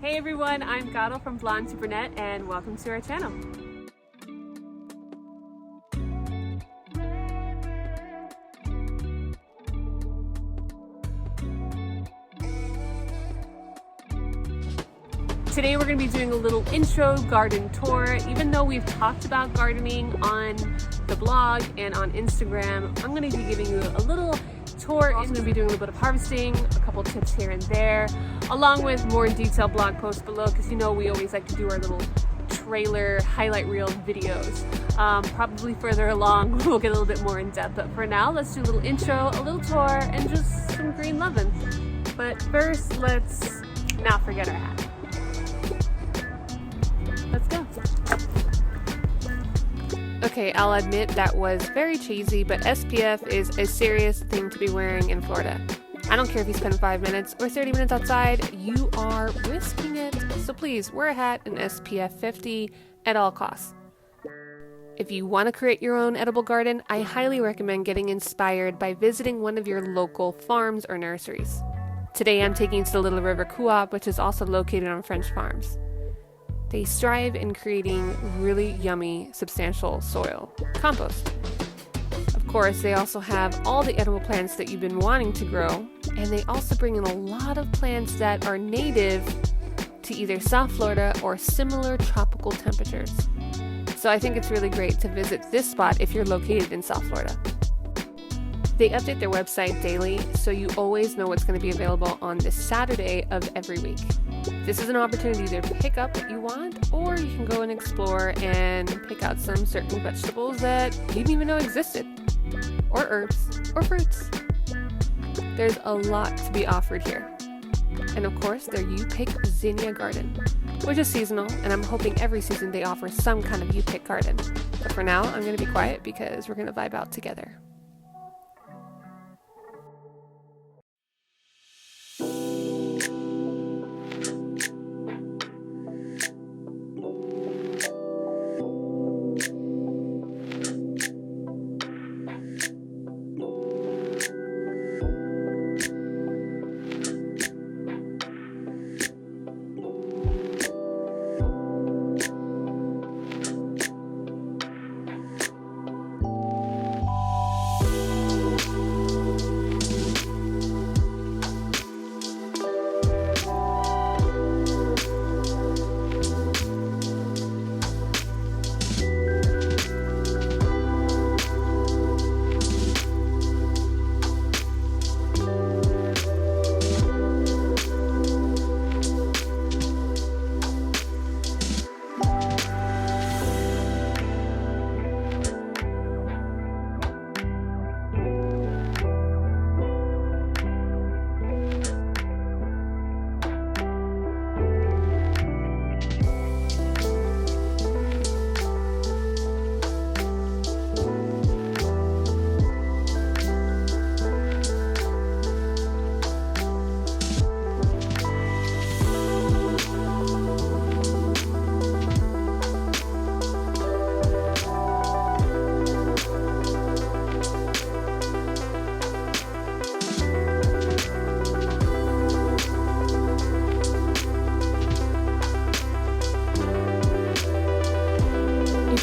Hey everyone, I'm Gato from Blonde2Brunette and welcome to our channel. Today we're going to be doing a little intro garden tour. Even though we've talked about gardening on the blog and on Instagram, I'm going to be giving you a little tour. I'm going to be doing a little bit of harvesting, a couple tips here and there, along with more detailed blog posts below, because you know we always like to do our little trailer highlight reel videos. Probably further along we'll get a little bit more in depth, but for now let's do a little intro, a little tour, and just some green lovin'. But first, let's not forget our hat. Let's go. Okay, I'll admit that was very cheesy, but SPF is a serious thing to be wearing in Florida. I don't care if you spend 5 minutes or 30 minutes outside, you are risking it. So please wear a hat in SPF 50 at all costs. If you want to create your own edible garden, I highly recommend getting inspired by visiting one of your local farms or nurseries. Today I'm taking you to the Little River Coop, which is also located on French farms. They strive in creating really yummy, substantial soil, compost. Of course, they also have all the edible plants that you've been wanting to grow, and they also bring in a lot of plants that are native to either South Florida or similar tropical temperatures. So I think it's really great to visit this spot if you're located in South Florida. They update their website daily, so you always know what's going to be available on this Saturday of every week. This is an opportunity to pick up what you want, or you can go and explore and pick out some certain vegetables that you didn't even know existed, or herbs, or fruits. There's a lot to be offered here. And of course, their You Pick Zinnia Garden, which is seasonal, and I'm hoping every season they offer some kind of You Pick garden. But for now, I'm going to be quiet because we're going to vibe out together.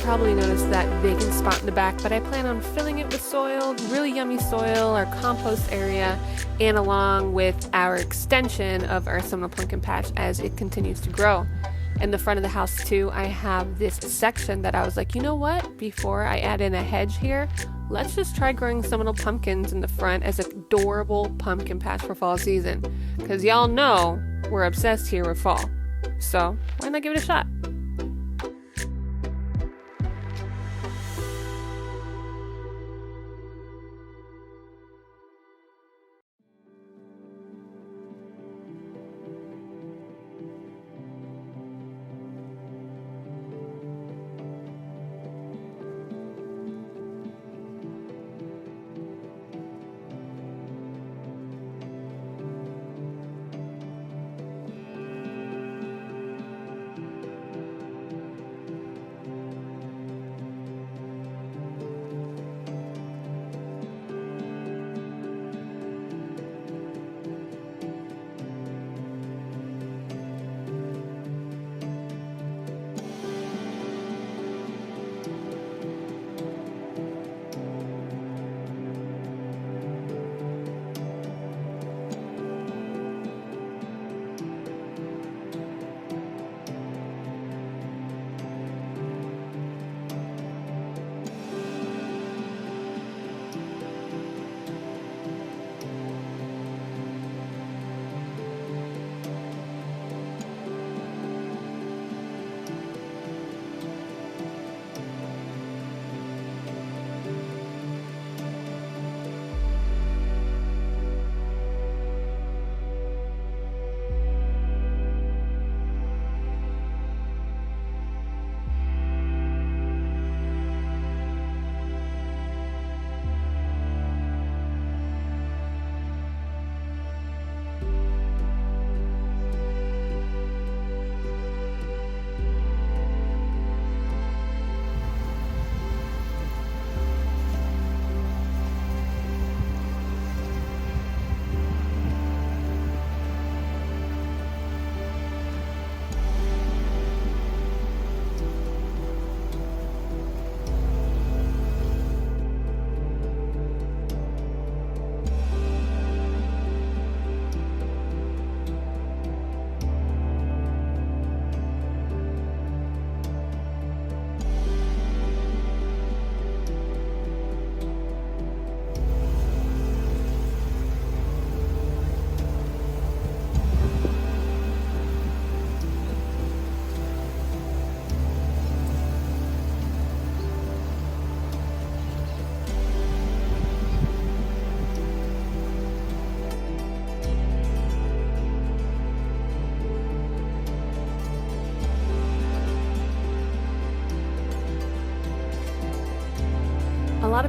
Probably noticed that vacant spot in the back, but I plan on filling it with soil, really yummy soil, our compost area, and along with our extension of our summer pumpkin patch as it continues to grow. In the front of the house too, I have this section that I was like, you know what, before I add in a hedge here, let's just try growing some little pumpkins in the front as an adorable pumpkin patch for fall season, because y'all know we're obsessed here with fall, so why not give it a shot?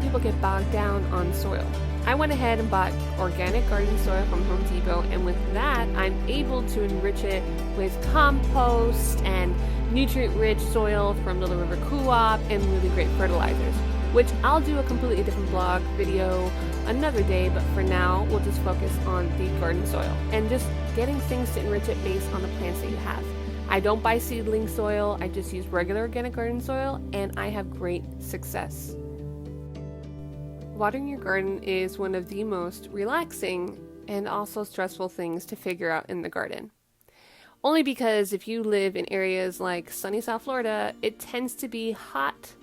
of people get bogged down on soil. I went ahead and bought organic garden soil from Home Depot, and with that I'm able to enrich it with compost and nutrient-rich soil from Little River Co-op and really great fertilizers, which I'll do a completely different blog video another day, but for now we'll just focus on the garden soil and just getting things to enrich it based on the plants that you have. I don't buy seedling soil, I just use regular organic garden soil, and I have great success. Watering your garden is one of the most relaxing and also stressful things to figure out in the garden. Only because if you live in areas like sunny South Florida, it tends to be hot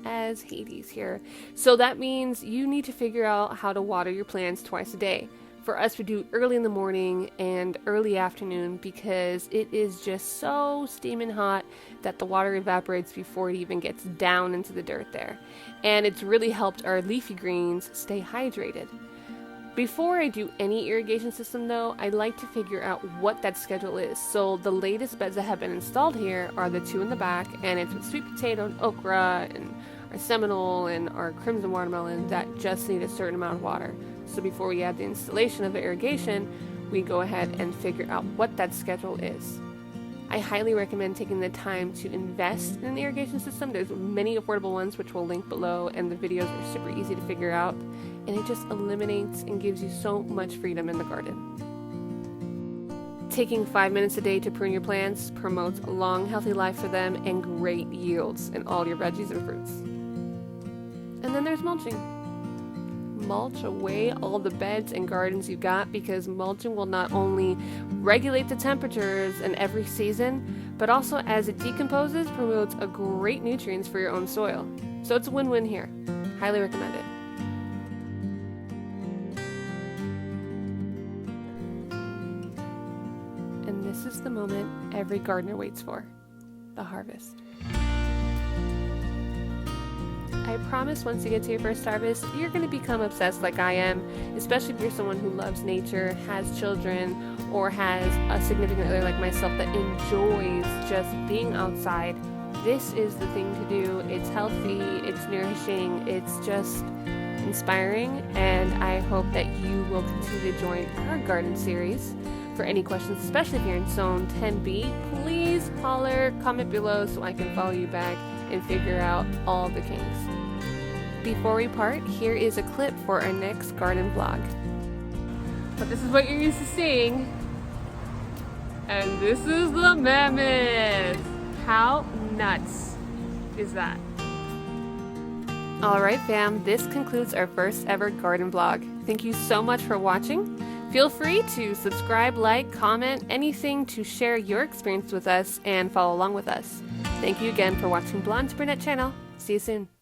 as Hades here. So that means you need to figure out how to water your plants twice a day. For us, we do early in the morning and early afternoon because it is just so steaming hot that the water evaporates before it even gets down into the dirt there. And it's really helped our leafy greens stay hydrated. Before I do any irrigation system though, I like to figure out what that schedule is. So the latest beds that have been installed here are the two in the back, and it's with sweet potato and okra and our Seminole and our crimson watermelon that just need a certain amount of water. So before we add the installation of the irrigation, we go ahead and figure out what that schedule is. I highly recommend taking the time to invest in an irrigation system. There's many affordable ones which we'll link below, and the videos are super easy to figure out, and it just eliminates and gives you so much freedom in the garden. Taking 5 minutes a day to prune your plants promotes a long, healthy life for them and great yields in all your veggies and fruits. And then there's mulching. Mulch away all the beds and gardens you got, because mulching will not only regulate the temperatures in every season, but also as it decomposes promotes a great nutrients for your own soil. So it's a win-win here. Highly recommend it. And this is the moment every gardener waits for, the harvest. I promise once you get to your first harvest, you're going to become obsessed like I am, especially if you're someone who loves nature, has children, or has a significant other like myself that enjoys just being outside. This is the thing to do. It's healthy, it's nourishing, it's just inspiring, and I hope that you will continue to join our garden series. For any questions, especially if you're in zone 10b, please holler, comment below so I can follow you back and figure out all the kinks. Before we part, here is a clip for our next garden vlog. But this is what you're used to seeing. And this is the mammoth. How nuts is that? Alright fam, this concludes our first ever garden vlog. Thank you so much for watching. Feel free to subscribe, like, comment, anything to share your experience with us and follow along with us. Thank you again for watching Blonde to Brunette channel. See you soon.